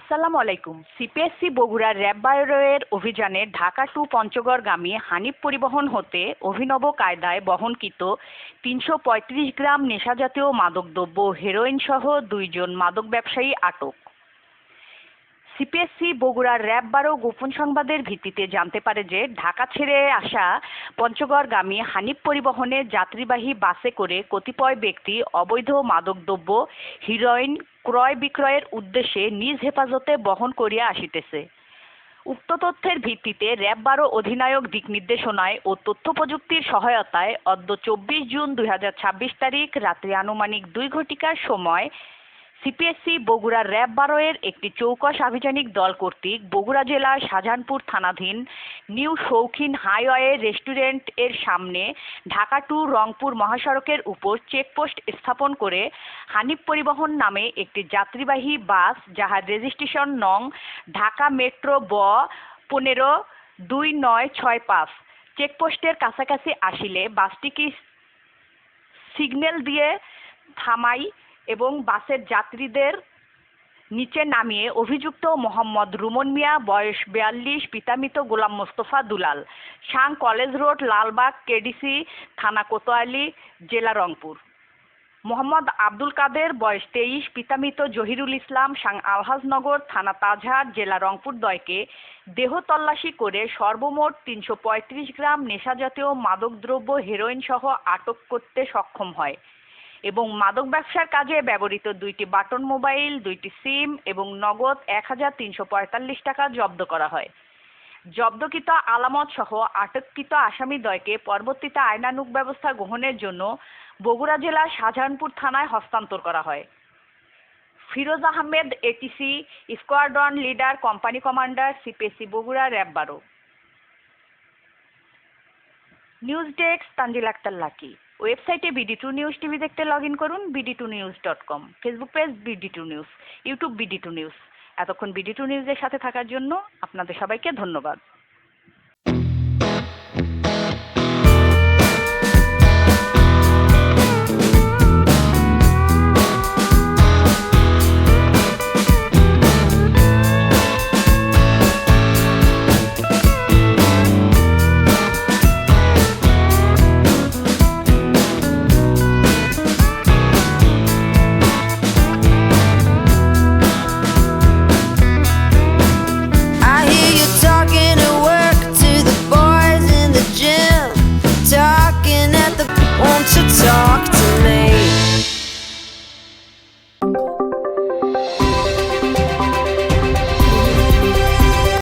আসসালামু আলাইকুম। সিপিএসসি বগুড়ার র্যাব বারোয়ের অভিযানে ঢাকা টু পঞ্চগড়গামী হানিফ পরিবহন হতে অভিনব কায়দায় বহনকৃত ৩৩৫ গ্রাম নেশাজাতীয় মাদকদ্রব্য হেরোইন সহ ২ জন মাদক ব্যবসায়ী আটক। সিপিএসসি বগুড়ার র্যাব ১২ গোপন সংবাদের ভিত্তিতে জানতে পারে যে ঢাকা ছেড়ে আসা পঞ্চগড়গামী হানিফ পরিবহনে যাত্রীবাহী বাসে করে কতিপয় ব্যক্তি অবৈধ মাদকদ্রব্য হিরোইন ক্রয় বিক্রয়ের উদ্দেশ্যে নিজ হেফাজতে বহন করিয়া আসিতেছে। উক্ত তথ্যের ভিত্তিতে র্যাব ১২ অধিনায়ক দিক নির্দেশনায় ও তথ্য প্রযুক্তির সহায়তায় অদ্য ২৪ জুন ২০২৬ তারিখ রাত্রি আনুমানিক ২ ঘটিকার সময় সিপিএসসি বগুড়ার র্যাব ১২ এর একটি চৌকস আভিযানিক দল কর্তৃক বগুড়া জেলার শাহজাহানপুর থানাধীন নিউ শৌখিন হাইওয়ে রেস্টুরেন্ট এর সামনে ঢাকা টু রংপুর মহাসড়কের উপর চেকপোস্ট স্থাপন করে হানিফ পরিবহন নামে একটি যাত্রীবাহী বাস যাহার রেজিস্ট্রেশন নং ঢাকা মেট্রো ব ১৫-২৯৬৫ চেকপোস্টের কাছাকাছি আসিলে বাসটিকে সিগন্যাল দিয়ে থামাই এবং বাসের যাত্রীদের নিচে নামিয়ে অভিযুক্ত মোহাম্মদ রুমন মিয়া বয়স ৪২ পিতা মৃত গোলাম মোস্তফা দুলাল সাং কলেজ রোড লালবাগ কেডিসি থানা কোতোয়ালি জেলা রংপুর, মোহাম্মদ আব্দুল কাদের বয়স ২৩ পিতা মৃত জহিরুল ইসলাম সাং আলহাজনগর থানা তাজহাট জেলা রংপুর দয়কে দেহ তল্লাশি করে সর্বমোট ৩৩৫ গ্রাম নেশাজাতীয় মাদকদ্রব্য হেরোইন সহ আটক করতে সক্ষম হয় এবং মাদক ব্যবসার কাজে ব্যবহৃত ২টি বাটন মোবাইল, ২টি সিম এবং নগদ ১,৩৪৫ টাকা জব্দ করা হয়। জব্দকৃত আলামত সহ আটককৃত আসামিদ্বয়কে পরবর্তীতে আইনানুগ ব্যবস্থা গ্রহণের জন্য বগুড়া জেলার শাহজাহানপুর থানায় হস্তান্তর করা হয়। Firoz Ahmed ATC, squadron leader, company commander, CPSC Bogura, RAB ১২। News desk Tanjil Akter Lucky. ওয়েবসাইটে BD2 নিউজ টিভি দেখতে লগ ইন করুন bd2news.com, Facebook page BD2 news, YouTube BD2 news. এতক্ষণ BD2 নিউজের সাথে থাকার জন্য আপনাদের সবাইকে ধন্যবাদ।